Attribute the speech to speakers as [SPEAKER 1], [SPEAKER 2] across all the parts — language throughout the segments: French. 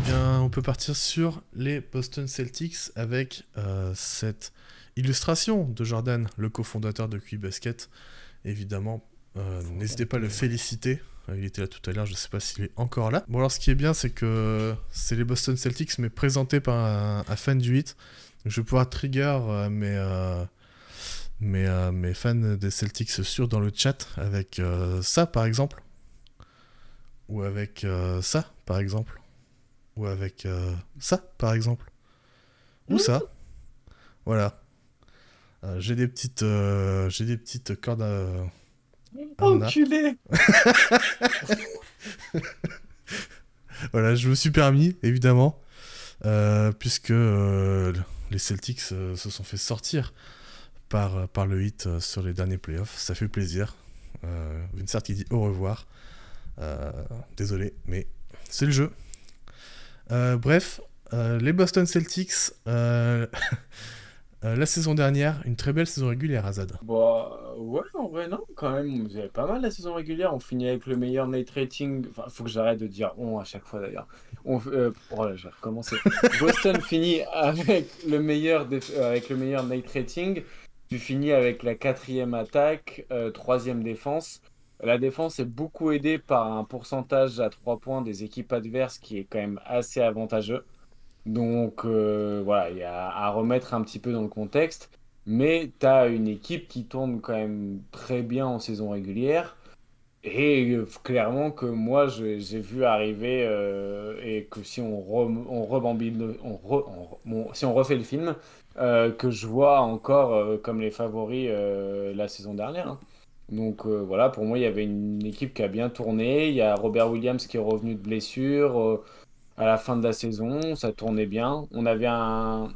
[SPEAKER 1] bien, on peut partir sur les Boston Celtics avec cette illustration de Jordan, le cofondateur de QI Basket. Évidemment, n'hésitez pas à le féliciter. Il était là tout à l'heure, je ne sais pas s'il est encore là. Bon, alors ce qui est bien, c'est que c'est les Boston Celtics, mais présenté par un fan du 8. Donc, je vais pouvoir trigger mes fans des Celtics sûrs dans le chat avec ça, par exemple. Ou avec ça, par exemple. Ou avec ça, par exemple. Ou ça. Voilà. J'ai des petites cordes à mon arc.
[SPEAKER 2] Enculé.
[SPEAKER 1] Voilà, je me suis permis, évidemment, puisque les Celtics se sont fait sortir par le hit sur les derniers playoffs. Ça fait plaisir. Vincent qui dit au revoir. Désolé, mais c'est le jeu. Bref, les Boston Celtics, la saison dernière, une très belle saison régulière, Azad.
[SPEAKER 2] Bah ouais, en vrai, non, quand même, vous avez pas mal la saison régulière. On finit avec le meilleur net rating. Enfin, faut que j'arrête de dire on à chaque fois d'ailleurs. Oh là, je vais recommencer. Boston finit avec le meilleur net rating. Tu finis avec la quatrième attaque, troisième défense. La défense est beaucoup aidée par un pourcentage à 3 points des équipes adverses qui est quand même assez avantageux. Donc voilà, il y a à remettre un petit peu dans le contexte. Mais tu as une équipe qui tourne quand même très bien en saison régulière. Et clairement que moi, j'ai vu arriver et que si on rebambine, si on refait le film, que je vois encore comme les favoris la saison dernière, hein. Donc voilà, pour moi, il y avait une équipe qui a bien tourné. Il y a Robert Williams qui est revenu de blessure à la fin de la saison, ça tournait bien. On avait un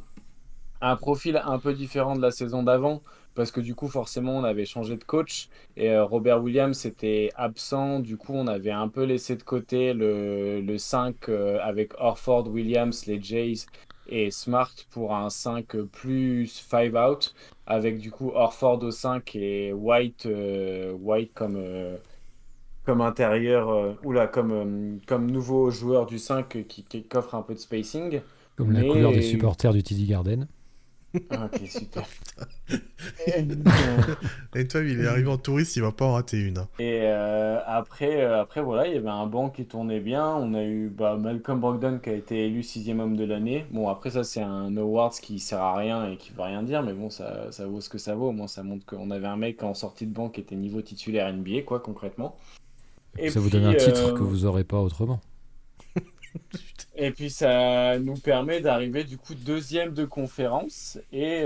[SPEAKER 2] profil un peu différent de la saison d'avant, parce que du coup, forcément, on avait changé de coach et Robert Williams était absent. Du coup, on avait un peu laissé de côté le 5 avec Horford, Williams, les Jays et Smart pour un 5 plus 5 out, avec du coup Horford au 5 et White comme intérieur, oula, comme nouveau joueur du 5 qui offre un peu de spacing.
[SPEAKER 3] Comme la couleur des
[SPEAKER 2] Mais.
[SPEAKER 3] supporters du TD Garden.
[SPEAKER 2] Ah, ok, super.
[SPEAKER 1] Et toi, il est arrivé en touriste, il va pas en rater une, hein.
[SPEAKER 2] Et après, voilà, il y avait un banc qui tournait bien. On a eu Malcolm Brogdon qui a été élu sixième homme de l'année. Bon, après, ça, c'est un awards qui sert à rien et qui veut rien dire, mais bon, ça vaut ce que ça vaut. Au moins, ça montre qu'on avait un mec en sortie de banc qui était niveau titulaire NBA, quoi, concrètement.
[SPEAKER 3] Et puis
[SPEAKER 2] Et
[SPEAKER 3] ça vous donne un
[SPEAKER 2] puis,
[SPEAKER 3] titre que vous aurez pas autrement.
[SPEAKER 2] Et puis ça nous permet d'arriver du coup deuxième de conférence et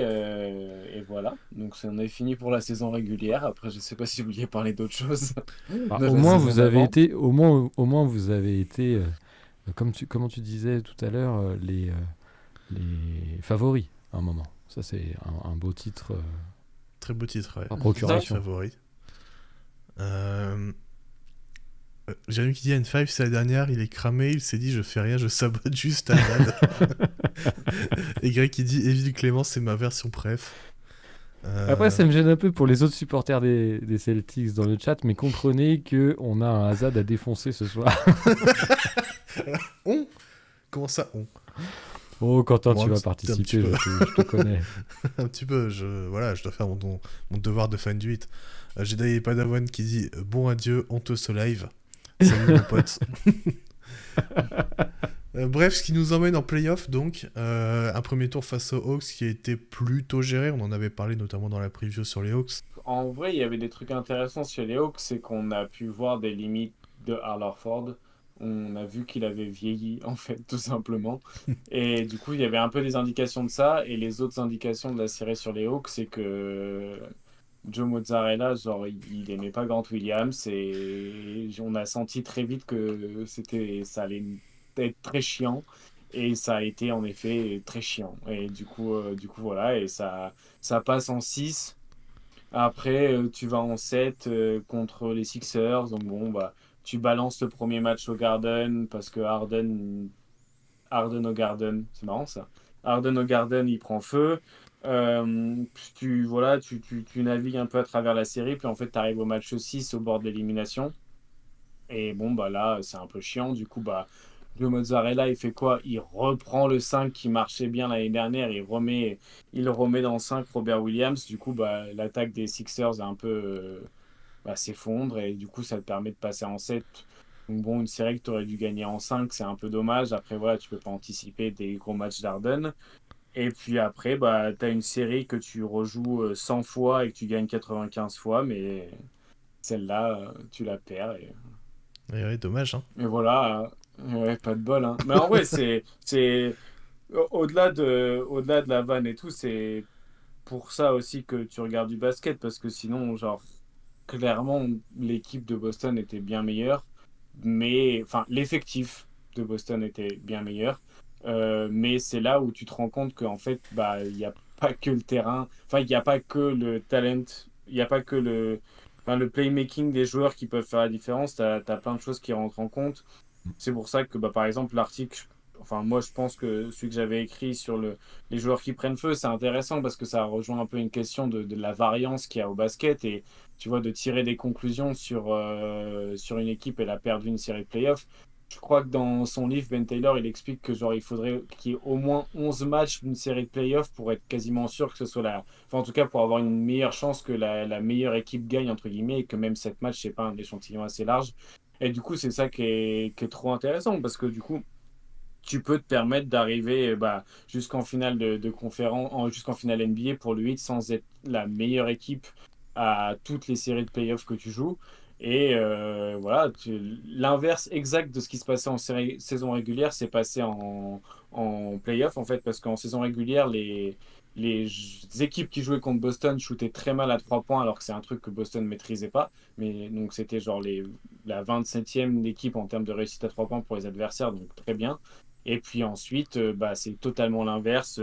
[SPEAKER 2] voilà. Donc on est fini pour la saison régulière. Après je sais pas si vous vouliez parler d'autre chose
[SPEAKER 3] Bah,
[SPEAKER 2] de
[SPEAKER 3] au
[SPEAKER 2] la
[SPEAKER 3] moins
[SPEAKER 2] saison
[SPEAKER 3] vous avez
[SPEAKER 2] d'avant.
[SPEAKER 3] été, au moins vous avez été, comment tu disais tout à l'heure, les favoris à un moment. Ça c'est un beau titre
[SPEAKER 1] Très beau titre, ouais.
[SPEAKER 3] par
[SPEAKER 2] Ça,
[SPEAKER 3] procuration.
[SPEAKER 1] Favori. Jérémy qui dit N5, c'est la dernière, il est cramé, il s'est dit je fais rien, je sabote juste Azad. Et Greg qui dit Évile Clément, c'est ma version préf.
[SPEAKER 3] Après ça me gêne un peu pour les autres supporters des Celtics dans le chat, mais comprenez que on a un Hazard à défoncer ce soir.
[SPEAKER 1] On Comment ça, on
[SPEAKER 3] Oh Quentin,
[SPEAKER 1] Bon,
[SPEAKER 3] tu vas
[SPEAKER 1] un
[SPEAKER 3] participer,
[SPEAKER 1] petit peu.
[SPEAKER 3] je te connais.
[SPEAKER 1] Un petit peu, voilà, je dois faire mon devoir de fan du 8. Jedi Padawan qui dit Bon adieu, honteux ce live. Salut mon pote. Bref, ce qui nous emmène en playoff, donc un premier tour face aux Hawks qui a été plutôt géré. On en avait parlé notamment dans la preview sur les Hawks.
[SPEAKER 2] en vrai, il y avait des trucs intéressants chez les Hawks, c'est qu'on a pu voir des limites de Al Horford. On a vu qu'il avait vieilli, en fait, tout simplement. Et du coup, il y avait un peu des indications de ça. Et les autres indications de la série sur les Hawks, c'est que Joe Mozzarella, genre, il aimait pas Grant Williams. Et on a senti très vite que ça allait être très chiant. Et ça a été, en effet, très chiant. Et du coup voilà. Et ça passe en 6. Après, tu vas en 7 contre les Sixers. Donc bon, bah, tu balances le premier match au Garden parce que Harden au Garden, c'est marrant ça. Harden au Garden, il prend feu. Voilà, tu navigues un peu à travers la série. Puis en fait, tu arrives au match 6 au bord de l'élimination. Et bon, bah là, c'est un peu chiant. Du coup, bah, Joe Mozzarella, il fait quoi? Il reprend le 5 qui marchait bien l'année dernière, il remet dans le 5 Robert Williams. Du coup, bah, l'attaque des Sixers est un peu s'effondre et du coup, ça te permet de passer en 7. Donc bon, une série que tu aurais dû gagner en 5, c'est un peu dommage. Après, voilà, tu peux pas anticiper des gros matchs d'Harden. Et puis après, bah, tu as une série que tu rejoues 100 fois et que tu gagnes 95 fois, mais celle-là, tu la perds.
[SPEAKER 1] Et ouais, dommage, hein.
[SPEAKER 2] Et voilà, ouais, pas de bol, hein. Mais en vrai, au-delà de la vanne et tout, c'est pour ça aussi que tu regardes du basket, parce que sinon, genre, clairement, l'équipe de Boston était bien meilleure, mais, enfin, l'effectif de Boston était bien meilleur. Mais c'est là où tu te rends compte qu'en fait, bah, il n'y a pas que le terrain, enfin, il n'y a pas que le talent, il n'y a pas que le playmaking des joueurs qui peuvent faire la différence. Tu as plein de choses qui rentrent en compte. C'est pour ça que, bah, par exemple, l'article, enfin, moi, je pense que celui que j'avais écrit sur les joueurs qui prennent feu, c'est intéressant parce que ça rejoint un peu une question de la variance qu'il y a au basket et, tu vois, de tirer des conclusions sur une équipe et la perdre d'une série de playoffs. Je crois que dans son livre, Ben Taylor, il explique que genre il faudrait qu'il y ait au moins 11 matchs d'une série de playoffs pour être quasiment sûr que ce soit enfin, en tout cas, pour avoir une meilleure chance que la meilleure équipe gagne, entre guillemets, et que même 7 matchs, c'est pas un échantillon assez large. Et du coup, c'est ça qui est trop intéressant parce que du coup, tu peux te permettre d'arriver jusqu'en finale de conférence, jusqu'en finale NBA pour le 8 sans être la meilleure équipe à toutes les séries de playoffs que tu joues. Et voilà, l'inverse exact de ce qui se passait en saison régulière s'est passé en playoff en fait, parce qu'en saison régulière, les équipes qui jouaient contre Boston shootaient très mal à 3 points alors que c'est un truc que Boston ne maîtrisait pas. Mais donc c'était genre la 27e équipe en termes de réussite à 3 points pour les adversaires, donc très bien. Et puis ensuite, c'est totalement l'inverse.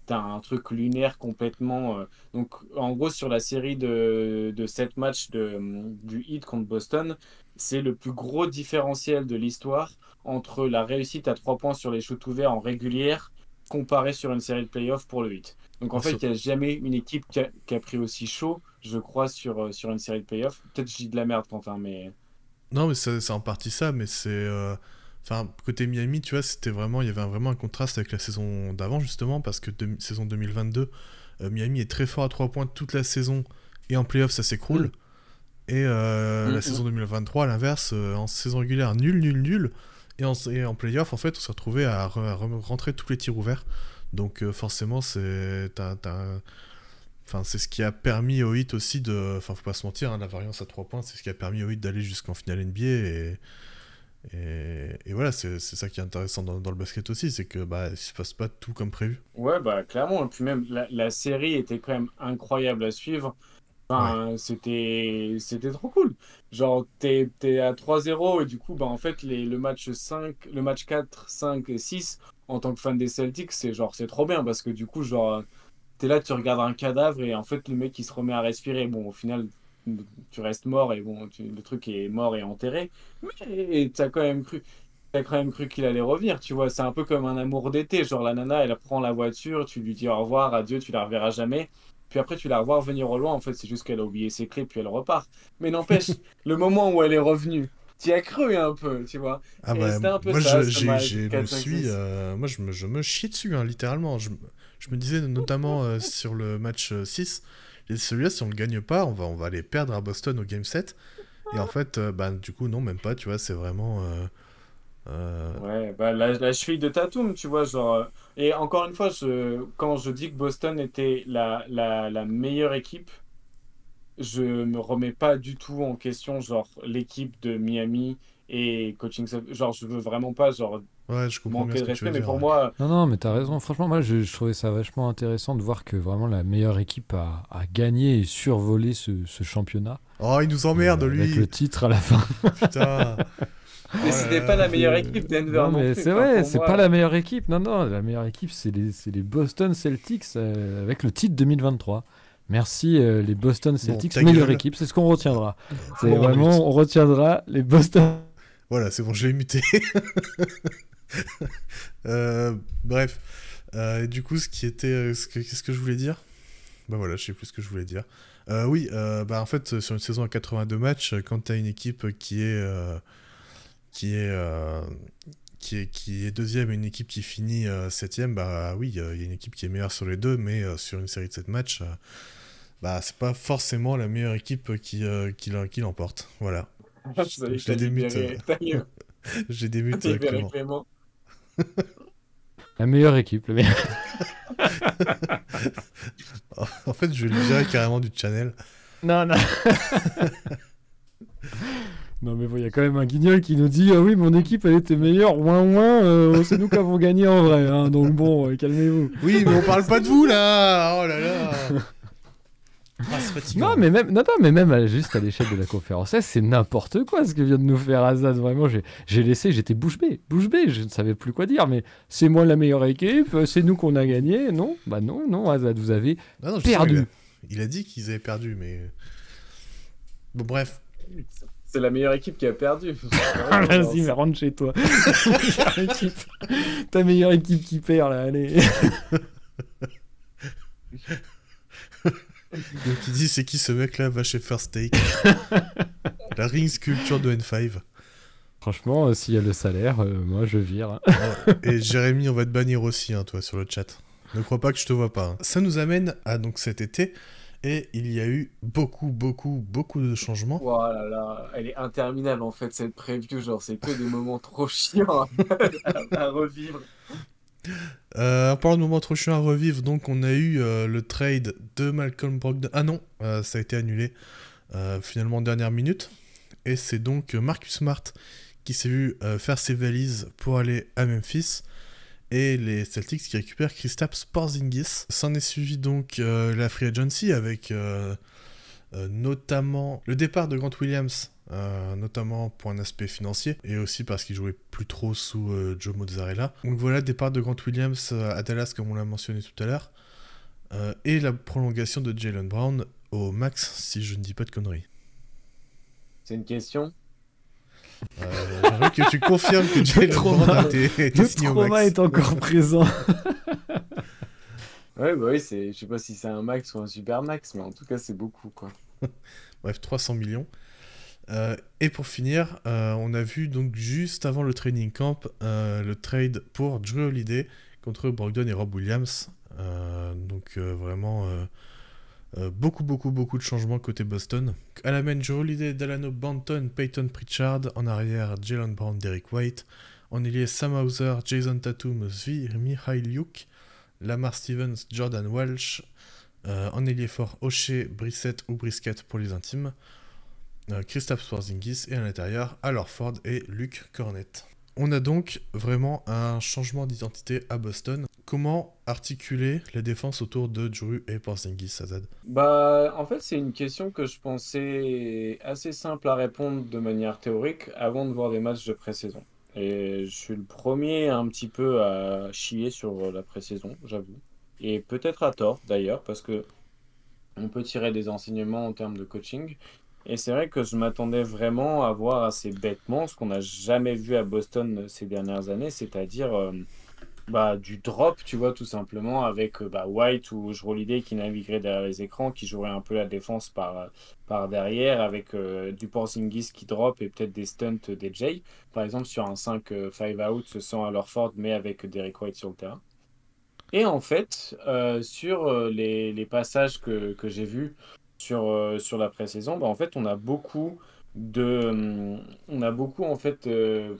[SPEAKER 2] Tu as un truc lunaire complètement. Donc, en gros, sur la série de 7 matchs du Heat contre Boston, c'est le plus gros différentiel de l'histoire entre la réussite à 3 points sur les shoots ouverts en régulière comparé sur une série de playoffs pour le Heat. Donc, en
[SPEAKER 1] Ah,
[SPEAKER 2] fait, il n'y a jamais une équipe qui a pris aussi chaud, je crois, sur une série de playoffs. Peut-être que je dis de la merde, Quentin, mais.
[SPEAKER 1] Non, mais c'est en partie ça, mais c'est. Enfin, côté Miami, tu vois, il y avait vraiment un contraste avec la saison d'avant, justement, parce que saison 2022, Miami est très fort à 3 points toute la saison, et en playoff, ça s'écroule. Et la saison 2023, à l'inverse, en saison régulière, nul, nul, nul. Et en playoff, en fait, on s'est retrouvé à rentrer tous les tirs ouverts. Donc, forcément, Enfin, c'est ce qui a permis au Heat aussi de. Enfin, faut pas se mentir, hein, la variance à 3 points, c'est ce qui a permis au Heat d'aller jusqu'en finale NBA. Et voilà, c'est ça qui est intéressant dans le basket aussi, c'est que bah, il se passe pas tout comme prévu.
[SPEAKER 2] Ouais, bah clairement. Et puis même, la série était quand même incroyable à suivre.
[SPEAKER 1] Ouais.
[SPEAKER 2] Enfin, c'était trop cool. Genre, t'es à 3-0 et du coup, bah, en fait, le match 4 5 et 6 en tant que fan des Celtics, c'est trop bien parce que du coup, genre, t'es là, tu regardes un cadavre et en fait, le mec, il se remet à respirer. Bon, au final, tu restes mort et bon, le truc est mort et enterré. Mais t'as quand même cru qu'il allait revenir, tu vois. C'est un peu comme un amour d'été. Genre, la nana, elle prend la voiture, tu lui dis au revoir, adieu, tu la reverras jamais. Puis après, tu la revois revenir au loin. En fait, c'est juste qu'elle a oublié ses clés, puis elle repart. Mais n'empêche, le moment où elle est revenue, t'y as cru un peu, tu vois.
[SPEAKER 1] Ah
[SPEAKER 2] Et
[SPEAKER 1] bah,
[SPEAKER 2] c'était un peu
[SPEAKER 1] moi,
[SPEAKER 2] ça, ce match
[SPEAKER 1] je me
[SPEAKER 2] 4-5-6.
[SPEAKER 1] suis. Moi, je me chie dessus, hein, littéralement. Je me disais, notamment sur le match 6, et celui-là, si on le gagne pas, on va aller perdre à Boston au Game 7. Et en fait, bah, du coup, non, même pas, tu vois, c'est vraiment.
[SPEAKER 2] Ouais, bah la cheville de Tatum, tu vois, genre. Et encore une fois, quand je dis que Boston était la meilleure équipe, je me remets pas du tout en question, genre, l'équipe de Miami et coaching staff. Genre, je veux vraiment pas, genre,
[SPEAKER 1] Ouais, je comprends bien
[SPEAKER 2] manquer
[SPEAKER 1] ce
[SPEAKER 2] de
[SPEAKER 1] que tu veux
[SPEAKER 2] respect, mais
[SPEAKER 1] dire,
[SPEAKER 2] pour
[SPEAKER 1] ouais.
[SPEAKER 2] moi,
[SPEAKER 3] Non, non, mais t'as raison. Franchement, moi, je trouvais ça vachement intéressant de voir que vraiment la meilleure équipe a gagné et survolé ce championnat.
[SPEAKER 1] Oh, il nous
[SPEAKER 3] Et,
[SPEAKER 1] emmerde,
[SPEAKER 3] avec le
[SPEAKER 1] lui.
[SPEAKER 3] titre à la fin.
[SPEAKER 1] Putain. Oh
[SPEAKER 2] mais
[SPEAKER 1] là
[SPEAKER 2] c'était pas
[SPEAKER 1] là.
[SPEAKER 2] la meilleure équipe Denver
[SPEAKER 3] Non,
[SPEAKER 2] non
[SPEAKER 3] mais
[SPEAKER 2] plus.
[SPEAKER 3] c'est
[SPEAKER 2] Enfin,
[SPEAKER 3] vrai,
[SPEAKER 2] pour
[SPEAKER 3] c'est pas
[SPEAKER 2] moi,
[SPEAKER 3] la meilleure équipe. Non, non, la meilleure équipe, c'est les Boston Celtics avec le titre 2023. Merci, les Boston
[SPEAKER 1] Bon,
[SPEAKER 3] Celtics,
[SPEAKER 1] ta
[SPEAKER 3] meilleure
[SPEAKER 1] gueule.
[SPEAKER 3] équipe. C'est ce qu'on retiendra. C'est
[SPEAKER 1] Bon, on mute.
[SPEAKER 3] vraiment, on retiendra les Boston.
[SPEAKER 1] Voilà, c'est bon, je l'ai muté. Bref. Et du coup, qu'est-ce que je voulais dire? Bah voilà, je sais plus ce que je voulais dire. Oui, bah en fait, sur une saison à 82 matchs, quand t'as une équipe qui est qui est deuxième et une équipe qui finit septième, bah oui, il y a une équipe qui est meilleure sur les deux, mais sur une série de 7 matchs, bah c'est pas forcément la meilleure équipe qui l'emporte. Voilà. J'ai des mutes. J'ai des mutes, Clément.
[SPEAKER 2] Clément.
[SPEAKER 3] La meilleure équipe, le meilleur.
[SPEAKER 1] En fait, je vais le virer carrément du channel.
[SPEAKER 3] Non. Non, mais bon, il y a quand même un guignol qui nous dit ah oui, mon équipe, elle était meilleure. C'est nous qui avons gagné en vrai. Hein, donc bon, calmez-vous.
[SPEAKER 1] Oui, mais on parle pas de vous là. Oh là là. Ah, c'est fatigant.
[SPEAKER 3] Non, mais même juste à l'échelle de la conférence S, c'est n'importe quoi ce que vient de nous faire Azad. Vraiment, j'ai laissé, j'étais bouche bée, je ne savais plus quoi dire. Mais c'est moi la meilleure équipe, c'est nous qu'on a gagné. Non, bah non, Azad, vous avez perdu.
[SPEAKER 1] Il a dit qu'ils avaient perdu, mais bon, bref.
[SPEAKER 2] C'est la meilleure équipe qui a perdu.
[SPEAKER 3] Vas-y, mais rentre chez toi. Ta meilleure équipe qui perd là, allez.
[SPEAKER 1] Donc il dit c'est qui ce mec là, va chez First Take. La ring sculpture de N5.
[SPEAKER 3] Franchement, s'il y a le salaire, moi je vire.
[SPEAKER 1] Et Jérémy, on va te bannir aussi, hein, toi, sur le chat. Ne crois pas que je te vois pas. Hein. Ça nous amène à donc cet été, et il y a eu beaucoup de changements.
[SPEAKER 2] Oh là là, elle est interminable en fait cette preview, genre c'est que des moments trop chiants à revivre.
[SPEAKER 1] En parlant de moments trop chiants à revivre, donc on a eu le trade de Malcolm Brogdon. Ah non, ça a été annulé finalement en dernière minute. Et c'est donc Marcus Smart qui s'est vu faire ses valises pour aller à Memphis. Et les Celtics qui récupèrent Kristaps Porzingis. S'en est suivi donc la free agency avec notamment le départ de Grant Williams, notamment pour un aspect financier et aussi parce qu'il jouait plus trop sous Joe Mozzarella. Donc voilà, départ de Grant Williams à Dallas comme on l'a mentionné tout à l'heure, et la prolongation de Jaylen Brown au max, si je ne dis pas de conneries.
[SPEAKER 2] C'est une question.
[SPEAKER 1] J'aimerais que tu confirmes que Jaylen Brown a été signé au max.
[SPEAKER 3] Le trauma est encore présent.
[SPEAKER 2] Ouais, bah oui, je sais pas si c'est un max ou un super max, mais en tout cas c'est beaucoup quoi.
[SPEAKER 1] Bref, 300 millions. Et pour finir, on a vu donc juste avant le training camp le trade pour Jrue Holiday contre Brogdon et Rob Williams. Donc vraiment beaucoup de changements côté Boston. À la main, Jrue Holiday, Delano Banton, Peyton Pritchard. En arrière, Jaylen Brown, Derrick White. En ailier, Sam Hauser, Jason Tatum, Zvi Mihajliuk, Lamar Stevens, Jordan Walsh. En ailier fort, O'Shea, Brissett ou Brisket pour les intimes. Kristaps Porzingis, et à l'intérieur, Al Horford et Luke Cornett. On a donc vraiment un changement d'identité à Boston. Comment articuler la défense autour de Jrue et Porzingis, Azad?
[SPEAKER 2] Bah, en fait, c'est une question que je pensais assez simple à répondre de manière théorique avant de voir des matchs de pré-saison. Et je suis le premier un petit peu à chier sur la pré-saison, j'avoue. Et peut-être à tort d'ailleurs, parce que on peut tirer des enseignements en termes de coaching. Et c'est vrai que je m'attendais vraiment à voir assez bêtement ce qu'on n'a jamais vu à Boston ces dernières années, c'est-à-dire du drop, tu vois, tout simplement, avec White ou Jrue Holiday qui naviguerait derrière les écrans, qui jouerait un peu la défense par derrière, avec du Porzingis qui drop et peut-être des stunts des Jay. Par exemple, sur un 5 5 out sans Al Horford, mais avec Derrick White sur le terrain. Et en fait, sur les passages que j'ai vus sur la pré-saison, en fait, on a beaucoup en fait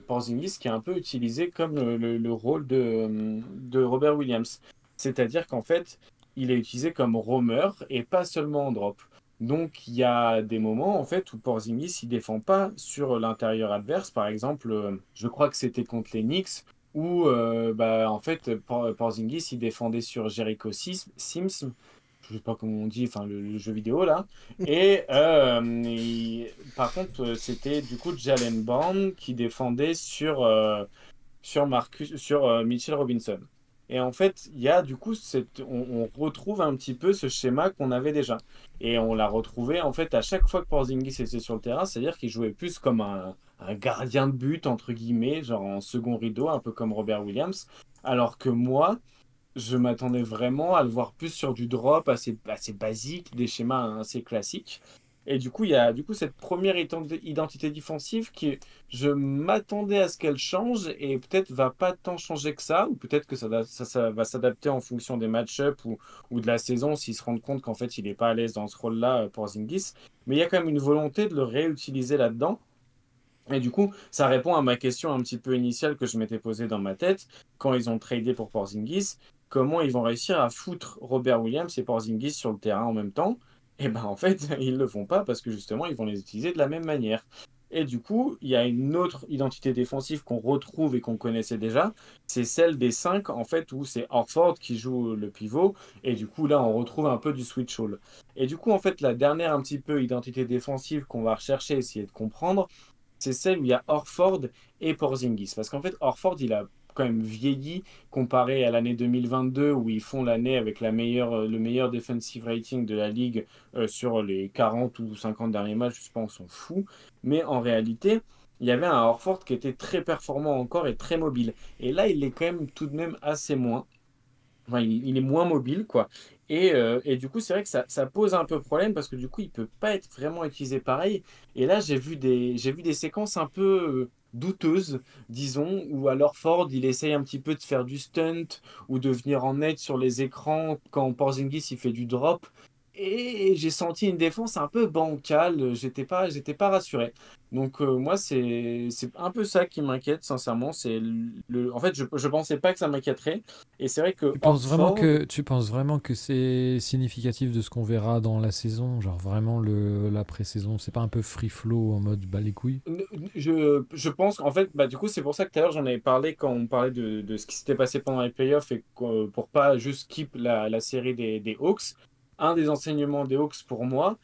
[SPEAKER 2] Porzingis qui est un peu utilisé comme le rôle de Robert Williams. C'est-à-dire qu'en fait, il est utilisé comme roamer et pas seulement en drop. Donc, il y a des moments en fait où Porzingis il défend pas sur l'intérieur adverse. Par exemple, je crois que c'était contre les Knicks où en fait Porzingis il défendait sur Jericho Sims, je sais pas comment on dit, enfin le jeu vidéo là, et par contre c'était du coup Jaylen Brown qui défendait sur Mitchell Robinson. Et en fait, il y a du coup on retrouve un petit peu ce schéma qu'on avait déjà. Et on l'a retrouvé en fait à chaque fois que Porzingis était sur le terrain, c'est-à-dire qu'il jouait plus comme un gardien de but, entre guillemets, genre en second rideau, un peu comme Robert Williams. Alors que moi, je m'attendais vraiment à le voir plus sur du drop assez basique, des schémas assez classiques. Et du coup, il y a cette première identité défensive je m'attendais à ce qu'elle change et peut-être va pas tant changer que ça, ou peut-être que ça va s'adapter en fonction des match-ups ou de la saison s'ils se rendent compte qu'en fait, il n'est pas à l'aise dans ce rôle-là pour Porzingis. Mais il y a quand même une volonté de le réutiliser là-dedans. Et du coup, ça répond à ma question un petit peu initiale que je m'étais posée dans ma tête quand ils ont tradé pour Porzingis. Comment ils vont réussir à foutre Robert Williams et Porzingis sur le terrain en même temps? Et ben en fait, ils le font pas parce que justement, ils vont les utiliser de la même manière. Et du coup, il y a une autre identité défensive qu'on retrouve et qu'on connaissait déjà, c'est celle des 5 en fait où c'est Horford qui joue le pivot et du coup là on retrouve un peu du switch all. Et du coup en fait la dernière un petit peu identité défensive qu'on va rechercher, essayer de comprendre, c'est celle où il y a Horford et Porzingis. Parce qu'en fait, Horford, il a quand même vieilli comparé à l'année 2022 où ils font l'année avec le meilleur defensive rating de la ligue sur les 40 ou 50 derniers matchs, je sais pas, on s'en fout. Mais en réalité, il y avait un Horford qui était très performant encore et très mobile. Et là, il est quand même tout de même assez moins. Enfin, il est moins mobile, quoi. Et du coup, c'est vrai que ça pose un peu problème parce que du coup, il peut pas être vraiment utilisé pareil. Et là, j'ai vu des séquences un peu douteuses, disons, où alors Ford, il essaye un petit peu de faire du stunt ou de venir en aide sur les écrans quand Porzingis, il fait du drop. Et j'ai senti une défense un peu bancale. J'étais pas rassuré. Donc moi, c'est un peu ça qui m'inquiète, sincèrement. En fait, je pensais pas que ça m'inquiéterait. Et c'est vrai que Horford,
[SPEAKER 3] Tu penses vraiment que c'est significatif de ce qu'on verra dans la saison? Genre vraiment la pré-saison, c'est pas un peu free flow en mode bah les couilles?
[SPEAKER 2] je pense qu'en fait, bah, du coup, c'est pour ça que tout à l'heure, j'en avais parlé quand on parlait de ce qui s'était passé pendant les playoffs et pour pas juste skip la série des Hawks. Un des enseignements des Hawks pour moi,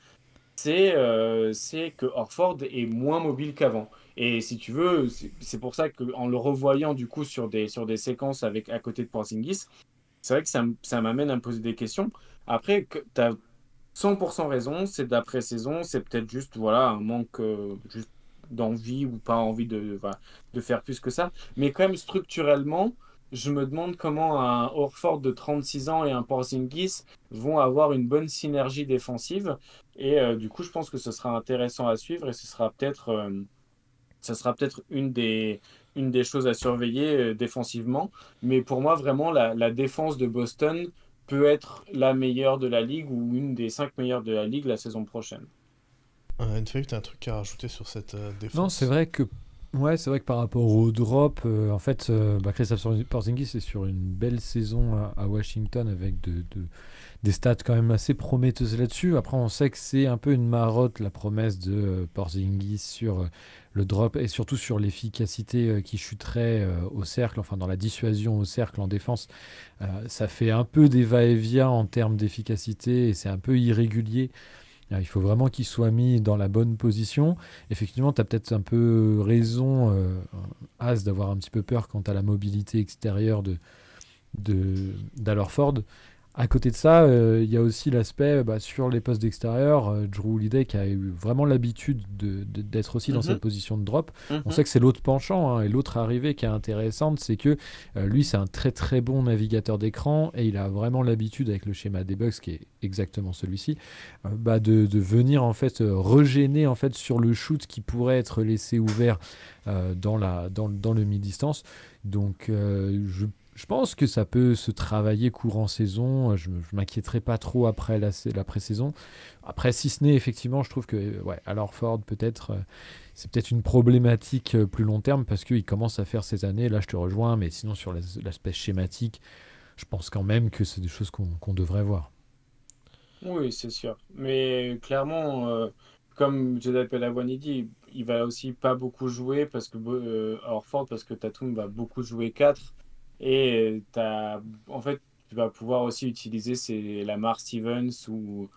[SPEAKER 2] c'est que Horford est moins mobile qu'avant. Et si tu veux, c'est pour ça qu'en le revoyant du coup sur des séquences avec à côté de Porzingis, c'est vrai que ça m'amène à me poser des questions. Après, tu as 100% raison, c'est d'après-saison, c'est peut-être juste voilà, un manque juste d'envie ou pas envie voilà, de faire plus que ça. Mais quand même, structurellement, je me demande comment un Horford de 36 ans et un Porzingis vont avoir une bonne synergie défensive. Et du coup, je pense que ce sera intéressant à suivre et ce sera peut-être une des choses à surveiller défensivement. Mais pour moi, vraiment, la défense de Boston peut être la meilleure de la ligue ou une des 5 meilleures de la ligue la saison prochaine.
[SPEAKER 1] Nfave, t'as un truc à rajouter sur cette
[SPEAKER 3] Non, c'est
[SPEAKER 1] défense?
[SPEAKER 3] vrai que ouais, c'est vrai que par rapport au drop, en fait, bah, Kristaps Porzingis est sur une belle saison à Washington avec des stats quand même assez prometteuses là-dessus. Après, on sait que c'est un peu une marotte la promesse de Porzingis sur le drop et surtout sur l'efficacité qui chuterait au cercle, enfin dans la dissuasion au cercle en défense. Ça fait un peu des va-et-vient en termes d'efficacité et c'est un peu irrégulier. Il faut vraiment qu'il soit mis dans la bonne position. Effectivement, tu as peut-être un peu raison, As, d'avoir un petit peu peur quant à la mobilité extérieure d'Alorford. À côté de ça, il y a aussi l'aspect bah, sur les postes d'extérieur. Drew Holiday qui a eu vraiment l'habitude d'être aussi dans cette
[SPEAKER 2] Mhm,
[SPEAKER 3] position de drop. On
[SPEAKER 2] mhm.
[SPEAKER 3] sait que c'est l'autre penchant, hein, et l'autre arrivée qui est intéressante, c'est que lui, c'est un très très bon navigateur d'écran et il a vraiment l'habitude avec le schéma des Bucks qui est exactement celui-ci, bah, de venir en fait regéner en fait sur le shoot qui pourrait être laissé ouvert dans le mi-distance. Donc je pense que ça peut se travailler courant saison. Je ne m'inquiéterai pas trop après la pré-saison. Après, si ce n'est effectivement, je trouve que ouais, alors Ford, peut-être, c'est peut-être une problématique plus long terme parce qu'il commence à faire ses années. Là, je te rejoins, mais sinon, sur l'aspect schématique, je pense quand même que c'est des choses qu'on devrait voir.
[SPEAKER 2] Oui, c'est sûr. Mais clairement, comme Jedi Pelawani dit, il va aussi pas beaucoup jouer Horford parce que Tatum va beaucoup jouer 4 et en fait tu vas pouvoir aussi utiliser Lamar Stevens ou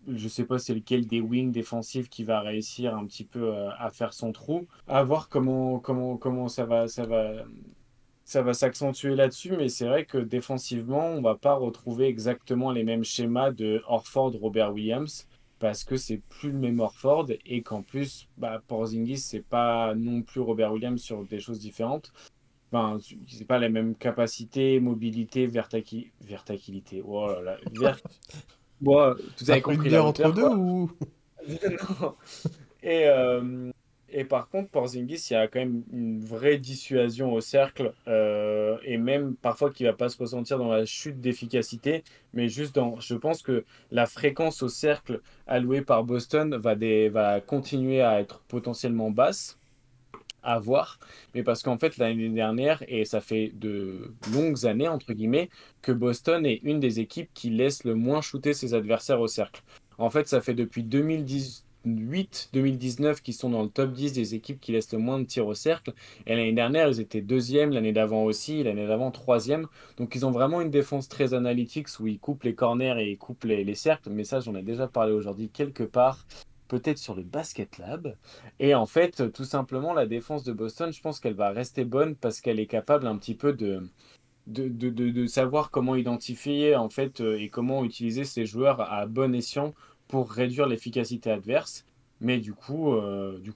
[SPEAKER 2] je sais pas c'est lequel des wings défensifs qui va réussir un petit peu à faire son trou. À voir comment ça va s'accentuer là-dessus, mais c'est vrai que défensivement, on va pas retrouver exactement les mêmes schémas de Horford, Robert Williams, parce que c'est plus le même Horford et qu'en plus, bah, Porzingis, c'est pas non plus Robert Williams sur des choses différentes. Enfin, c'est pas la même capacité, mobilité, verticalité. Oh là là, bon, vous avez
[SPEAKER 1] Une
[SPEAKER 2] compris la
[SPEAKER 1] bière entre
[SPEAKER 2] hauteur,
[SPEAKER 1] deux
[SPEAKER 2] quoi.
[SPEAKER 1] ou...
[SPEAKER 2] Non. Et, euh, et par contre, Porzingis, il y a quand même une vraie dissuasion au cercle, et même parfois qui va pas se ressentir dans la chute d'efficacité, mais juste dans, je pense que la fréquence au cercle allouée par Boston va continuer à être potentiellement basse, à voir, mais parce qu'en fait l'année dernière, et ça fait de longues années, entre guillemets, que Boston est une des équipes qui laisse le moins shooter ses adversaires au cercle. En fait, ça fait depuis 2018-2019 qu'ils sont dans le top 10 des équipes qui laissent le moins de tirs au cercle, et l'année dernière ils étaient deuxième, l'année d'avant aussi, l'année d'avant troisième, donc ils ont vraiment une défense très analytics où ils coupent les corners et ils coupent les cercles, mais ça j'en ai déjà parlé aujourd'hui quelque part, peut-être sur le Basket Lab. Et en fait, tout simplement, la défense de Boston, je pense qu'elle va rester bonne parce qu'elle est capable un petit peu de savoir comment identifier en fait et comment utiliser ses joueurs à bon escient pour réduire l'efficacité adverse. Mais du coup,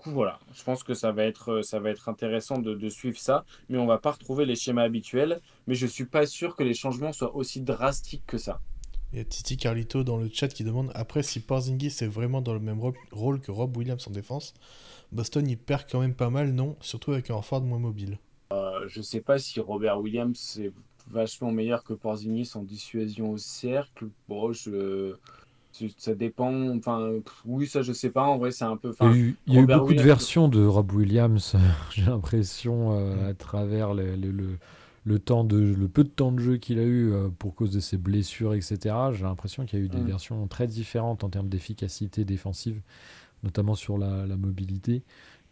[SPEAKER 2] voilà. Je pense que ça va être intéressant de suivre ça, mais on va pas retrouver les schémas habituels. Mais je suis pas sûr que les changements soient aussi drastiques que ça.
[SPEAKER 1] Il y a Titi Carlito dans le chat qui demande après si Porzingis est vraiment dans le même rôle que Rob Williams en défense. Boston il perd quand même pas mal, non? Surtout avec un Horford moins mobile.
[SPEAKER 2] Je sais pas si Robert Williams est vachement meilleur que Porzingis en dissuasion au cercle. Bon, ça dépend. Enfin, oui, ça, je sais pas. En vrai, c'est un peu. Enfin,
[SPEAKER 3] Il y a eu
[SPEAKER 2] Robert
[SPEAKER 3] beaucoup de
[SPEAKER 2] Williams.
[SPEAKER 3] versions de Rob Williams, j'ai l'impression, à travers le peu de temps de jeu qu'il a eu pour cause de ses blessures, etc. J'ai l'impression qu'il y a eu des
[SPEAKER 2] Hmm.
[SPEAKER 3] versions très différentes en termes d'efficacité défensive, notamment sur la mobilité.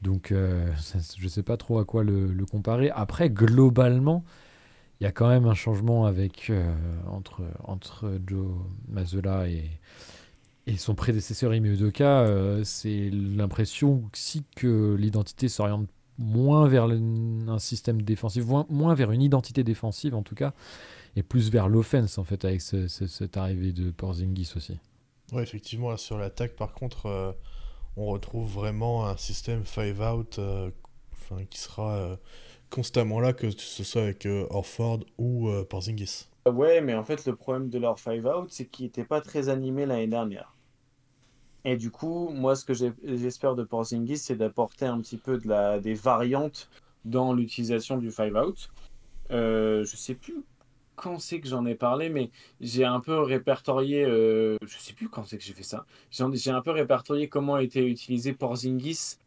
[SPEAKER 3] Donc, je ne sais pas trop à quoi le comparer. Après, globalement, il y a quand même un changement entre Joe Mazzulla et son prédécesseur Ime Udoka. C'est l'impression aussi que l'identité s'oriente moins vers un système défensif, moins vers une identité défensive en tout cas, et plus vers l'offense en fait, avec cette arrivée de Porzingis aussi.
[SPEAKER 1] Ouais, effectivement, là, sur l'attaque, par contre, on retrouve vraiment un système five out qui sera constamment là, que ce soit avec Horford ou Porzingis.
[SPEAKER 2] Ouais, mais en fait, le problème de leur five out, c'est qu'ils n'étaient pas très animés l'année dernière. Et du coup, moi, ce que j'espère de Porzingis, c'est d'apporter un petit peu des variantes dans l'utilisation du five out. Je sais plus quand c'est que j'en ai parlé, mais j'ai un peu répertorié, je sais plus quand c'est que j'ai fait ça. J'ai un peu répertorié comment a été utilisé Porzingis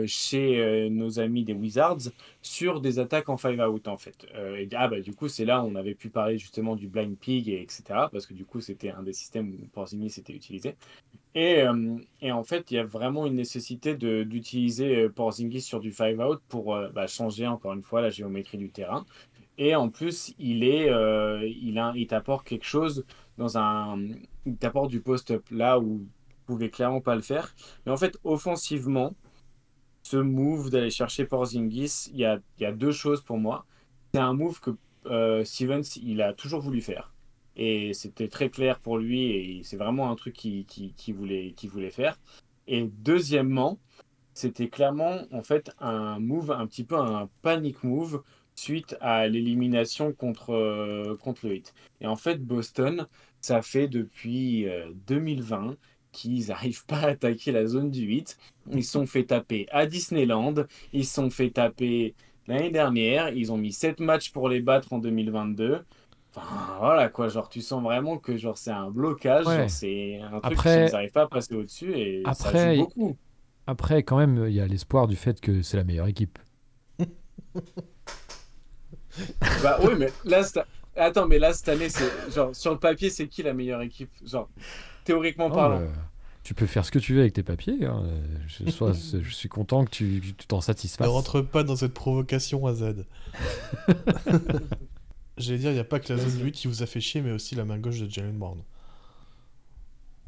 [SPEAKER 2] chez nos amis des Wizards sur des attaques en five out en fait. Bah du coup c'est là où on avait pu parler justement du blind pig et etc. Parce que du coup c'était un des systèmes où Porzingis était utilisé. Et en fait, il y a vraiment une nécessité d'utiliser Porzingis sur du five out pour changer encore une fois la géométrie du terrain. Et en plus, il t'apporte quelque chose il t'apporte du post-up là où vous pouvez clairement pas le faire. Mais en fait, offensivement, ce move d'aller chercher Porzingis, il y a deux choses pour moi. C'est un move que Stevens, il a toujours voulu faire. Et c'était très clair pour lui et c'est vraiment un truc qu'il voulait faire. Et deuxièmement, c'était clairement en fait un move, un petit peu un panic move suite à l'élimination contre le Heat. Et en fait, Boston, ça fait depuis 2020 qu'ils n'arrivent pas à attaquer la zone du 8. Ils se sont fait taper à Disneyland, ils se sont fait taper l'année dernière, ils ont mis 7 matchs pour les battre en 2022. Enfin, voilà quoi, genre tu sens vraiment que genre c'est un blocage, genre
[SPEAKER 3] Ouais.
[SPEAKER 2] c'est un truc qu'ils
[SPEAKER 3] Après,
[SPEAKER 2] n'arrivent pas à passer au-dessus et ça joue
[SPEAKER 3] après,
[SPEAKER 2] beaucoup.
[SPEAKER 3] après, quand même, il y a l'espoir du fait que c'est la meilleure équipe.
[SPEAKER 2] Bah oui, mais là, attends, mais là, cette année, c'est genre sur le papier, c'est qui la meilleure équipe? Genre, théoriquement
[SPEAKER 3] Non,
[SPEAKER 2] parlant.
[SPEAKER 3] tu peux faire ce que tu veux avec tes papiers, hein. Je suis content que tu t'en
[SPEAKER 1] Ne
[SPEAKER 3] satisfasses.
[SPEAKER 1] rentre pas dans cette provocation à Z. J'allais dire, il n'y a pas que la zone 8 qui vous a fait chier, mais aussi la main gauche de Jalen Brown.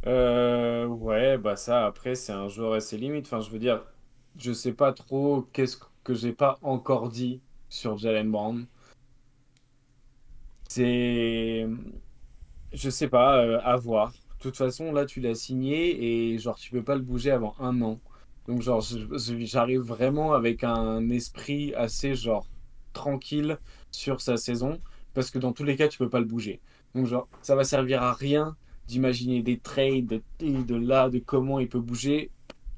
[SPEAKER 2] Ouais, bah ça, après, c'est un joueur assez limite. Enfin, je veux dire, je sais pas trop qu'est-ce que j'ai pas encore dit sur Jalen Brown. C'est, je sais pas, à voir. De toute façon, là, tu l'as signé et genre, tu peux pas le bouger avant un an. Donc, genre, j'arrive vraiment avec un esprit assez, genre, tranquille sur sa saison parce que dans tous les cas, tu peux pas le bouger. Donc, genre, ça va servir à rien d'imaginer des trades, de là, de comment il peut bouger.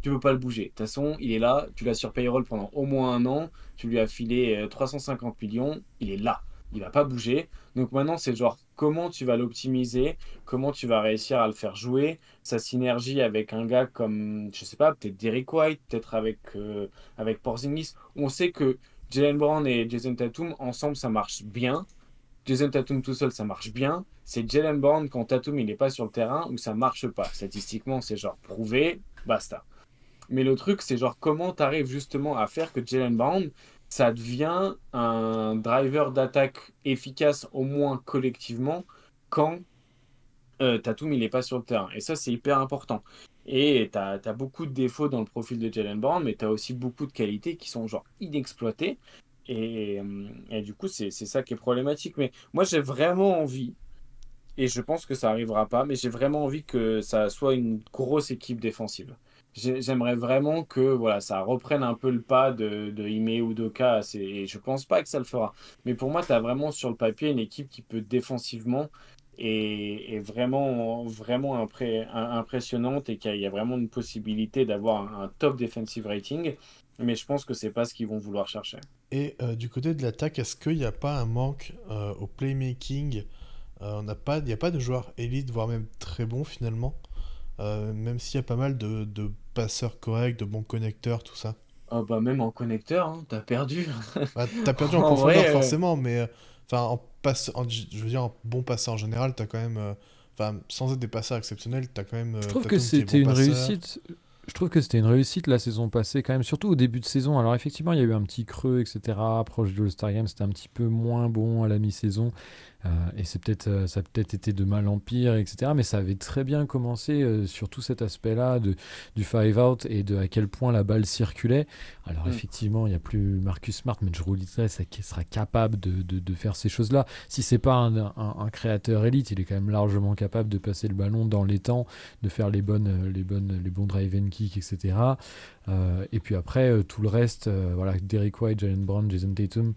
[SPEAKER 2] Tu peux pas le bouger. De toute façon, il est là, tu l'as sur payroll pendant au moins un an, tu lui as filé 350 millions, il est là. Il va pas bouger. Donc maintenant, c'est genre comment tu vas l'optimiser, comment tu vas réussir à le faire jouer, sa synergie avec un gars comme, je sais pas, peut-être Derrick White, peut-être avec Porzingis. On sait que Jaylen Brown et Jason Tatum, ensemble, ça marche bien. Jason Tatum tout seul, ça marche bien. C'est Jaylen Brown quand Tatum il n'est pas sur le terrain où ça marche pas. Statistiquement, c'est genre prouvé, basta. Mais le truc, c'est genre comment tu arrives justement à faire que Jaylen Brown, ça devient un driver d'attaque efficace, au moins collectivement, quand Tatum il n'est pas sur le terrain. Et ça, c'est hyper important. Et tu as beaucoup de défauts dans le profil de Jaylen Brown, mais tu as aussi beaucoup de qualités qui sont genre inexploitées. Et du coup, c'est ça qui est problématique. Mais moi, j'ai vraiment envie, et je pense que ça arrivera pas, mais j'ai vraiment envie que ça soit une grosse équipe défensive. J'aimerais vraiment que voilà, ça reprenne un peu le pas de Ime Udoka, et je pense pas que ça le fera. Mais pour moi, tu as vraiment sur le papier une équipe qui peut défensivement et vraiment, vraiment impressionnante et qu'il y a vraiment une possibilité d'avoir un top defensive rating. Mais je pense que c'est pas ce qu'ils vont vouloir chercher.
[SPEAKER 4] Et du côté de l'attaque, est-ce qu'il n'y a pas un manque au playmaking? Il n'y a pas de joueurs élites, voire même très bons finalement, même s'il y a pas mal de passeurs corrects, de bons connecteurs, tout ça.
[SPEAKER 2] Ah bah même en connecteur, hein, t'as perdu.
[SPEAKER 4] Bah, t'as perdu en
[SPEAKER 2] En
[SPEAKER 4] profondeur
[SPEAKER 2] vrai,
[SPEAKER 4] forcément, mais enfin je veux dire en bon passeur en général, t'as quand même, enfin sans être des passeurs exceptionnels, t'as quand même
[SPEAKER 3] Je trouve
[SPEAKER 4] Tatum
[SPEAKER 3] que
[SPEAKER 4] qui est
[SPEAKER 3] c'était
[SPEAKER 4] bon
[SPEAKER 3] une
[SPEAKER 4] passeur.
[SPEAKER 3] réussite. Je trouve que c'était une réussite la saison passée, quand même, surtout au début de saison. Alors, effectivement, il y a eu un petit creux, etc. Proche du All-Star Game, c'était un petit peu moins bon à la mi-saison. Et ça a peut-être été de mal en pire, etc. Mais ça avait très bien commencé sur tout cet aspect-là du five-out et de à quel point la balle circulait. Alors,
[SPEAKER 2] Mm.
[SPEAKER 3] effectivement, il n'y a plus Marcus Smart, mais Drew Holiday sera capable de faire ces choses-là. Si c'est pas un créateur élite, il est quand même largement capable de passer le ballon dans les temps, de faire les bons drive and kick, etc. Et puis après, tout le reste, voilà, Derrick White, Jaylen Brown, Jason Tatum,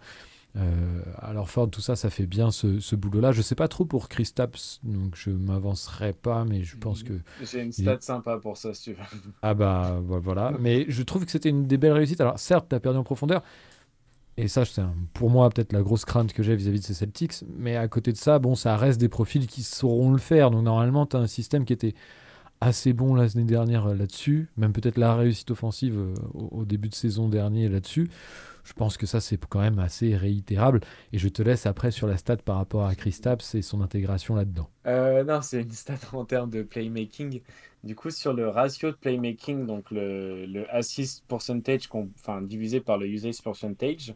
[SPEAKER 3] alors Ford, tout ça, ça fait bien ce boulot-là. Je sais pas trop pour Kristaps, donc je m'avancerai pas, mais je pense que
[SPEAKER 2] J'ai une
[SPEAKER 3] il est-
[SPEAKER 2] stat sympa pour ça, si tu veux.
[SPEAKER 3] ah bah voilà. Mais je trouve que c'était une des belles réussites. Alors certes, t'as perdu en profondeur, et ça, c'est pour moi peut-être la grosse crainte que j'ai vis-à-vis de ces Celtics. Mais à côté de ça, bon, ça reste des profils qui sauront le faire. Donc normalement, t'as un système qui était assez bon l'année dernière là-dessus, même peut-être la réussite offensive au début de saison dernier là-dessus. Je pense que ça, c'est quand même assez réitérable. Et je te laisse après sur la stat par rapport à Kristaps et son intégration là-dedans.
[SPEAKER 2] Non, c'est une stat en termes de playmaking. Du coup, sur le ratio de playmaking, donc le assist percentage, enfin, divisé par le usage percentage,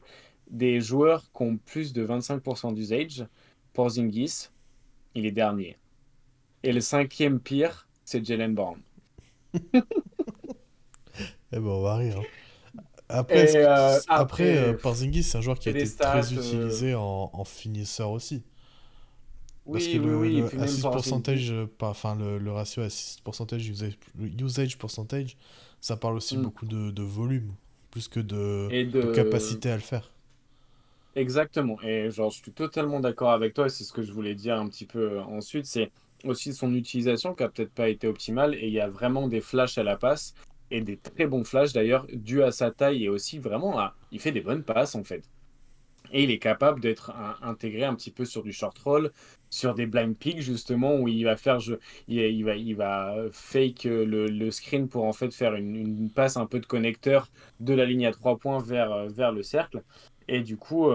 [SPEAKER 2] des joueurs qui ont plus de 25% d'usage, Porzingis, il est dernier. Et le cinquième pire, c'est Jaylen Brown.
[SPEAKER 4] Eh ben on va rire, hein. Après,
[SPEAKER 2] Et après,
[SPEAKER 4] Porzingis, c'est un joueur qui a
[SPEAKER 2] c'est des
[SPEAKER 4] été
[SPEAKER 2] stats.
[SPEAKER 4] très utilisé en finisseur aussi. Parce que
[SPEAKER 2] Oui, oui, oui. Et puis
[SPEAKER 4] le
[SPEAKER 2] même
[SPEAKER 4] assist
[SPEAKER 2] Porzingis.
[SPEAKER 4] percentage, enfin le ratio assist percentage, usage percentage, ça parle aussi
[SPEAKER 2] Hmm.
[SPEAKER 4] beaucoup de volume, plus que
[SPEAKER 2] Et
[SPEAKER 4] de capacité à le faire.
[SPEAKER 2] Exactement. Et genre, je suis totalement d'accord avec toi. Et c'est ce que je voulais dire un petit peu ensuite. C'est aussi son utilisation qui a peut-être pas été optimale. Et il y a vraiment des flashs à la passe. Et des très bons flashs d'ailleurs, dû à sa taille et aussi vraiment à. Il fait des bonnes passes en fait. Et il est capable d'être intégré un petit peu sur du short roll, sur des blind picks justement, où il va faire. Il va fake le screen pour en fait faire une passe un peu de connecteur de la ligne à 3 points vers le cercle. Et du coup,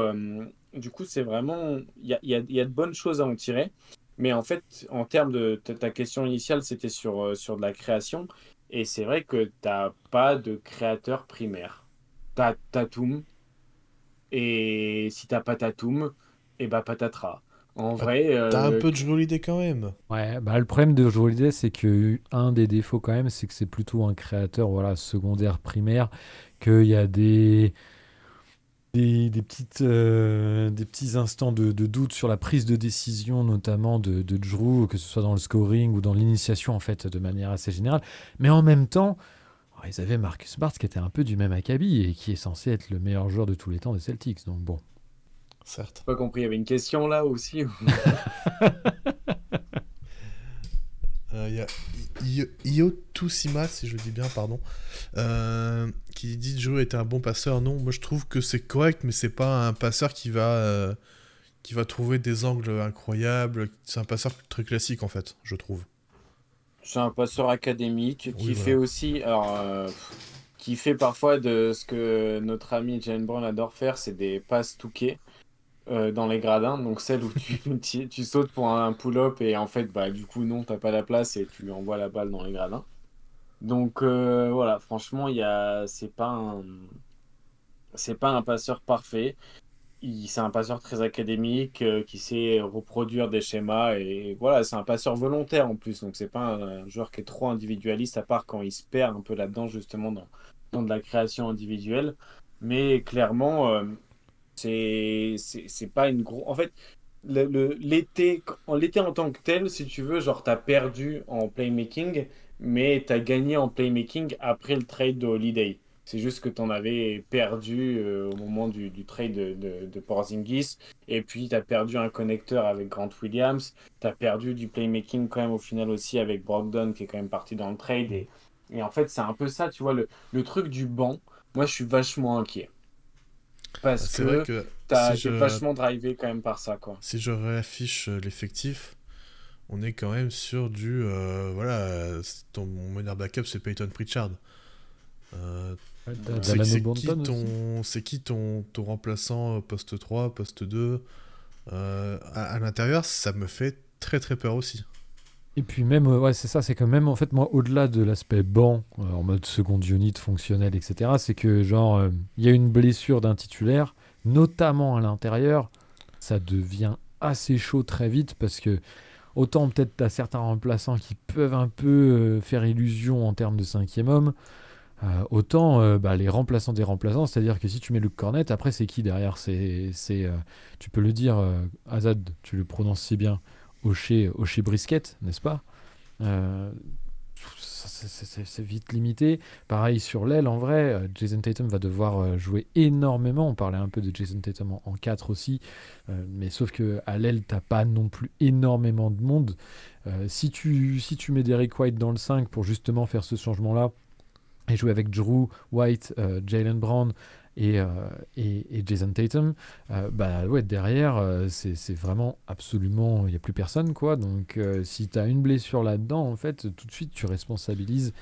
[SPEAKER 2] c'est vraiment. Il y a de bonnes choses à en tirer. Mais en fait, en termes de ta question initiale, c'était sur de la création. Et c'est vrai que tu n'as pas de créateur primaire. Tu as Tatum. Et si t'as pas Tatum, et bah patatras. En
[SPEAKER 4] Bah,
[SPEAKER 2] vrai,
[SPEAKER 4] t'as un peu de jolie idée quand même.
[SPEAKER 3] Ouais, bah le problème de Drew Holiday, c'est que un des défauts quand même, c'est que c'est plutôt un créateur, voilà, secondaire, primaire, qu'il y a des petits instants de doute sur la prise de décision, notamment de Drew, que ce soit dans le scoring ou dans l'initiation, en fait, de manière assez générale. Mais en même temps, ils avaient Marcus Smart qui était un peu du même acabit et qui est censé être le meilleur joueur de tous les temps des Celtics. Donc bon.
[SPEAKER 4] Certes.
[SPEAKER 2] pas compris, il y avait une question là aussi.
[SPEAKER 4] y a Io Tusima, si je le dis bien, pardon, qui dit Joe était un bon passeur. Non, moi je trouve que c'est correct, mais c'est pas un passeur qui va trouver des angles incroyables. C'est un passeur très classique en fait, je trouve.
[SPEAKER 2] C'est un passeur académique qui
[SPEAKER 4] Oui,
[SPEAKER 2] fait
[SPEAKER 4] voilà.
[SPEAKER 2] aussi, qui fait parfois de ce que notre ami Jalen Brown adore faire, c'est des passes touquées dans les gradins. Donc celle où tu sautes pour un pull-up et en fait, bah du coup non, t'as pas la place et tu lui envoies la balle dans les gradins. Donc voilà, franchement, c'est pas un passeur parfait. C'est un passeur très académique qui sait reproduire des schémas et voilà, c'est un passeur volontaire en plus. Donc c'est pas un joueur qui est trop individualiste à part quand il se perd un peu là-dedans justement dans de la création individuelle. Mais clairement, c'est pas une grosse. En fait, l'été en tant que tel, si tu veux, genre t'as perdu en playmaking, mais t'as gagné en playmaking après le trade de Holiday. C'est juste que t'en avais perdu au moment du trade de Porzingis, et puis t'as perdu un connecteur avec Grant Williams, t'as perdu du playmaking quand même au final aussi avec Brogdon qui est quand même parti dans le trade. Et en fait, c'est un peu ça, tu vois, le truc du banc. Moi, je suis vachement inquiet parce
[SPEAKER 4] C'est vrai
[SPEAKER 2] que
[SPEAKER 4] que
[SPEAKER 2] t'es vachement drivé quand même par ça, quoi.
[SPEAKER 4] si je réaffiche l'effectif, on est quand même sur du voilà, mon meneur backup c'est Peyton Pritchard. Euh,
[SPEAKER 3] Dalano Banton aussi.
[SPEAKER 4] c'est qui ton remplaçant poste 3, poste 2 à l'intérieur, ça me fait très très peur aussi.
[SPEAKER 3] Et puis même, ouais, c'est ça, c'est que même en fait, moi, au-delà de l'aspect banc, en mode seconde unit, fonctionnel, etc., c'est que genre, il y a une blessure d'un titulaire, notamment à l'intérieur, ça devient assez chaud très vite parce que autant peut-être t'as certains remplaçants qui peuvent un peu faire illusion en termes de cinquième homme, autant bah, les remplaçants des remplaçants, c'est-à-dire que si tu mets Luke Cornet, après c'est qui derrière? Tu peux le dire, Azad, tu le prononces si bien, Oshé Brisket, n'est-ce pas? Euh, c'est vite limité. Pareil sur l'aile, en vrai, Jason Tatum va devoir jouer énormément. On parlait un peu de Jason Tatum en 4 aussi, mais sauf que à l'aile, t'as pas non plus énormément de monde. Si tu mets Derrick White dans le 5 pour justement faire ce changement-là, et jouer avec Drew, White, Jalen Brown et, euh, et Jason Tatum, bah ouais, derrière, c'est vraiment absolument. Il n'y a plus personne, quoi. Donc, si tu as une blessure là-dedans, en fait, tout de suite, tu responsabilises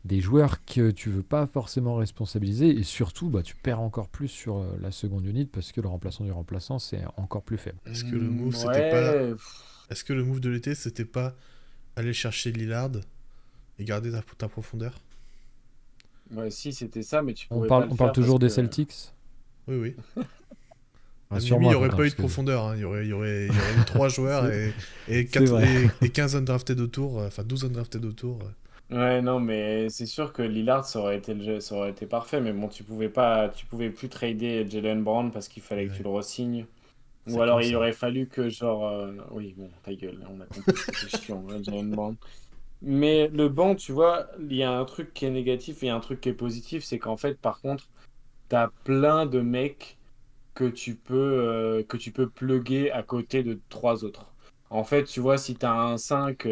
[SPEAKER 3] des joueurs que tu veux pas forcément responsabiliser. Et surtout, bah, tu perds encore plus sur la seconde unit parce que le remplaçant du remplaçant, c'est encore plus faible.
[SPEAKER 4] Est-ce que le move c'était pas
[SPEAKER 2] Ouais.
[SPEAKER 4] est-ce que le move de l'été c'était pas aller chercher Lillard et garder ta profondeur?
[SPEAKER 2] Ouais, si, c'était ça, mais tu
[SPEAKER 3] On
[SPEAKER 2] pouvais pas
[SPEAKER 3] parle,
[SPEAKER 2] le
[SPEAKER 3] on parle
[SPEAKER 2] faire parce
[SPEAKER 3] toujours des
[SPEAKER 2] que.
[SPEAKER 3] Celtics.
[SPEAKER 4] Oui, oui. À Miami, il
[SPEAKER 3] Rassure-moi,
[SPEAKER 4] n'y aurait
[SPEAKER 3] Quentin,
[SPEAKER 4] pas eu
[SPEAKER 3] parce
[SPEAKER 4] de
[SPEAKER 3] que
[SPEAKER 4] profondeur. Hein. Il y aurait eu 3 joueurs et,
[SPEAKER 3] c'est vrai.
[SPEAKER 4] 15 undrafted autour. Enfin, 12 undrafted autour.
[SPEAKER 2] Ouais, non, mais c'est sûr que Lillard, ça aurait été le jeu, ça aurait été parfait, mais bon, tu pouvais plus trader Jalen Brown parce qu'il fallait que tu
[SPEAKER 4] Ouais,
[SPEAKER 2] le re-signes. Ou
[SPEAKER 4] c'est con
[SPEAKER 2] alors il
[SPEAKER 4] ça.
[SPEAKER 2] aurait fallu que, genre, oui, bon, ta gueule, on a compris que c'était chiant, hein, Jalen Brown. Mais le banc, tu vois, il y a un truc qui est négatif et un truc qui est positif, c'est qu'en fait, par contre, t'as plein de mecs que tu peux plugger à côté de trois autres. En fait, tu vois, si tu as un 5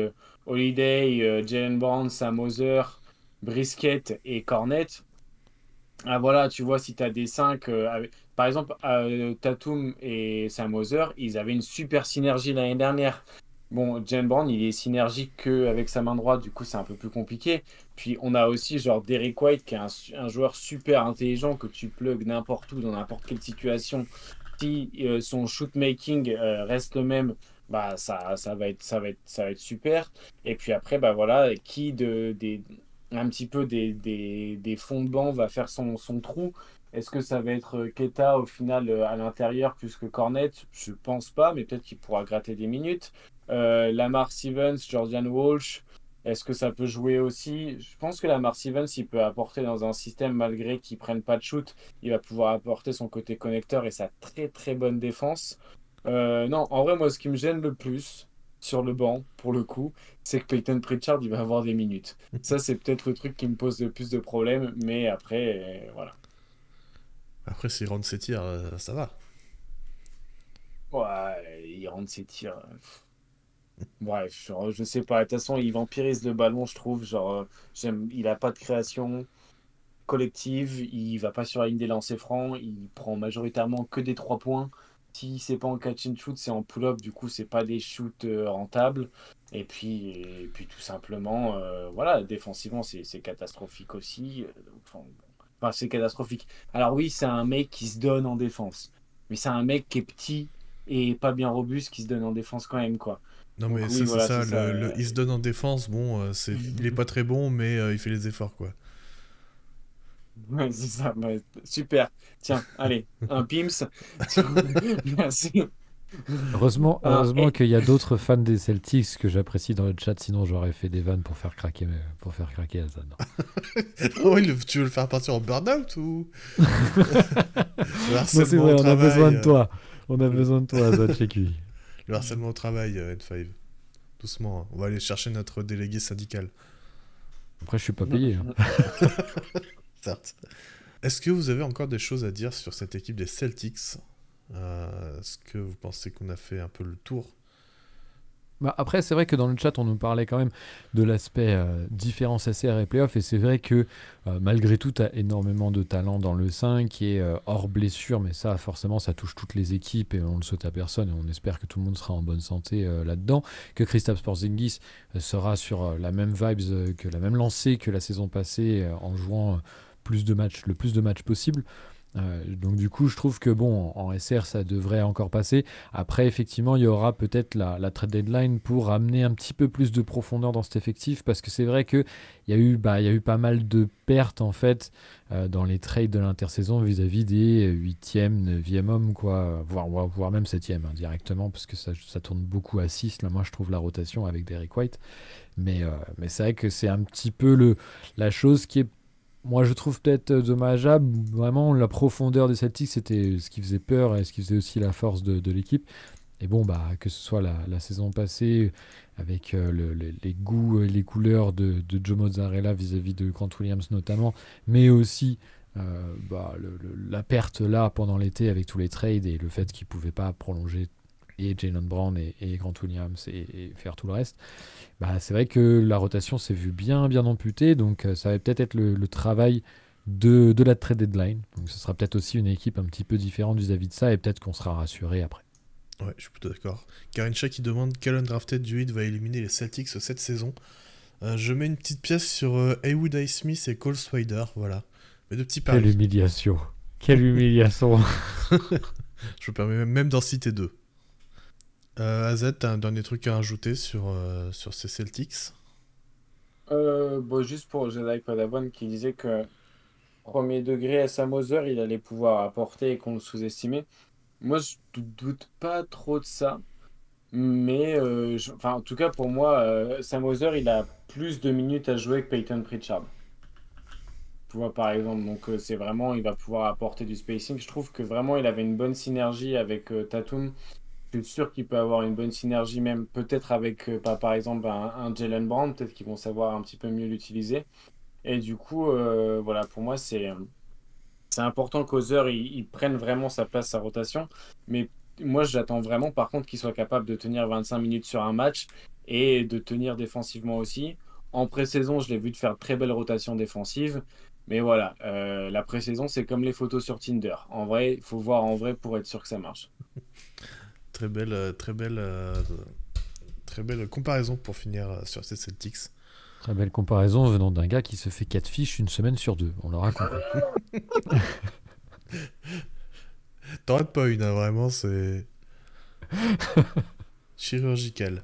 [SPEAKER 2] Holiday, Jalen Brown, Sam Hauser, Brisket et Cornet, ah, voilà, tu vois, si tu as des 5 par exemple, Tatum et Sam Hauser, ils avaient une super synergie l'année dernière. Bon, Jalen Brown, il est synergique qu'avec sa main droite, du coup, c'est un peu plus compliqué. Puis, on a aussi, genre, Derrick White, qui est un joueur super intelligent que tu plugues n'importe où, dans n'importe quelle situation. Si son shoot-making reste le même, bah, ça va être super. Et puis après, bah voilà, un petit peu des fonds de banc va faire son trou. Est-ce que ça va être Keita au final à l'intérieur plus que Cornet? Je pense pas, mais peut-être qu'il pourra gratter des minutes. Lamar Stevens, Jordan Walsh, est-ce que ça peut jouer aussi? Je pense que Lamar Stevens, il peut apporter dans un système, malgré qu'il prenne pas de shoot, il va pouvoir apporter son côté connecteur et sa très très bonne défense. Non, en vrai, moi, ce qui me gêne le plus sur le banc, pour le coup, c'est que Peyton Pritchard, il va avoir des minutes. Ça, c'est peut-être le truc qui me pose le plus de problèmes, mais après, voilà.
[SPEAKER 4] Après, s'il rentre ses tirs, ça va.
[SPEAKER 2] Ouais, il rentre ses tirs. Bref, genre, je sais pas. De toute façon, il vampirise le ballon, je trouve. Genre, il a pas de création collective. Il va pas sur la ligne des lancers francs. Il prend majoritairement que des 3 points. Si c'est pas en catch and shoot, c'est en pull-up. Du coup, c'est pas des shoots rentables. Et puis tout simplement, voilà, défensivement, c'est catastrophique aussi. Enfin, c'est catastrophique. Alors oui, c'est un mec qui se donne en défense. Mais c'est un mec qui est petit et pas bien robuste qui se donne en défense quand même, quoi.
[SPEAKER 1] Non, mais
[SPEAKER 2] Donc oui,
[SPEAKER 1] ça, c'est
[SPEAKER 2] voilà, c'est
[SPEAKER 1] ça.
[SPEAKER 2] ça.
[SPEAKER 1] Il se donne en défense. Bon, il est pas très bon, mais il fait les efforts, quoi.
[SPEAKER 2] Ouais, c'est ça. Ouais, super. Tiens, allez, un Pims. Merci. Un,
[SPEAKER 3] Heureusement qu'il y a d'autres fans des Celtics que j'apprécie dans le chat, sinon j'aurais fait des vannes pour faire craquer Hazard.
[SPEAKER 1] Oh, tu veux le faire partir en burn-out ou le
[SPEAKER 3] Non, c'est
[SPEAKER 1] harcèlement
[SPEAKER 3] vrai,
[SPEAKER 1] au
[SPEAKER 3] on a
[SPEAKER 1] travail,
[SPEAKER 3] besoin de toi. On a besoin de toi, Hazard, chez QI.
[SPEAKER 1] le harcèlement au travail, N5. Doucement, hein. On va aller chercher notre délégué syndical.
[SPEAKER 3] Après, je suis pas payé. Hein.
[SPEAKER 1] Certes. Est-ce que vous avez encore des choses à dire sur cette équipe des Celtics? Est-ce que vous pensez qu'on a fait un peu le tour?
[SPEAKER 3] Bah, après, c'est vrai que dans le chat, on nous parlait quand même de l'aspect différence SR et playoff. Et c'est vrai que malgré tout, tu as énormément de talent dans le 5 qui est hors blessure. Mais ça, forcément, ça touche toutes les équipes et on ne le souhaite à personne. Et on espère que tout le monde sera en bonne santé là-dedans. Que Kristaps Porzingis sera sur la même vibes, que la même lancée que la saison passée en jouant le plus de matchs possible. Donc du coup, je trouve que bon, en SR, ça devrait encore passer. Après, effectivement, il y aura peut-être la trade deadline pour amener un petit peu plus de profondeur dans cet effectif, parce que c'est vrai qu'il y a eu pas mal de pertes en fait dans les trades de l'intersaison vis-à-vis des 8e, 9e hommes, quoi, voire même 7e directement, parce que ça tourne beaucoup à 6. Là, moi, je trouve la rotation avec Derrick White. Mais c'est vrai que c'est un petit peu la chose qui est, moi, je trouve peut-être dommageable. Vraiment, la profondeur des Celtics, c'était ce qui faisait peur et ce qui faisait aussi la force de l'équipe. Et bon, bah, que ce soit la saison passée, avec les goûts et les couleurs de Joe Mozzarella vis-à-vis de Grant Williams notamment, mais aussi la perte là pendant l'été avec tous les trades et le fait qu'ils ne pouvaient pas prolonger et Jaylen Brown et Grant Williams et faire tout le reste. Bah, c'est vrai que la rotation s'est vue bien amputée, donc ça va peut-être être le travail de la trade deadline. Donc ce sera peut-être aussi une équipe un petit peu différente vis-à-vis de ça, et peut-être qu'on sera rassuré après.
[SPEAKER 1] Ouais, je suis plutôt d'accord. Karincha qui demande quel undrafted du Heat va éliminer les Celtics cette saison. Je mets une petite pièce sur Haywood Highsmith et Cole Swider, voilà. Mais de petits paris.
[SPEAKER 3] Quelle humiliation. Quelle humiliation.
[SPEAKER 1] Je me permets même d'en citer 2. AZ, t'as un dernier truc à rajouter sur ces Celtics?
[SPEAKER 2] bon, juste pour Jedi Padawan qui disait que premier degré à Sam Hauser, il allait pouvoir apporter et qu'on le sous-estimait. Moi, je doute pas trop de ça. Mais enfin, en tout cas, pour moi, Sam Hauser, il a plus de minutes à jouer que Peyton Pritchard. Tu vois, par exemple. Donc, c'est vraiment, il va pouvoir apporter du spacing. Je trouve que vraiment, il avait une bonne synergie avec Tatum. Je suis sûr qu'il peut avoir une bonne synergie, même peut-être avec, par exemple, un Jaylen Brown. Peut-être qu'ils vont savoir un petit peu mieux l'utiliser. Et du coup, voilà, pour moi, c'est important qu'Hauser il prenne vraiment sa place, sa rotation. Mais moi, j'attends vraiment, par contre, qu'il soit capable de tenir 25 minutes sur un match et de tenir défensivement aussi. En pré-saison, je l'ai vu de faire de très belles rotations défensives. Mais voilà, la pré-saison, c'est comme les photos sur Tinder. En vrai, il faut voir en vrai pour être sûr que ça marche.
[SPEAKER 1] Très belle comparaison pour finir sur ces Celtics.
[SPEAKER 3] Très belle comparaison venant d'un gars qui se fait 4 fiches une semaine sur 2. On l'aura compris.
[SPEAKER 1] T'en rates pas une, hein, vraiment, c'est chirurgical.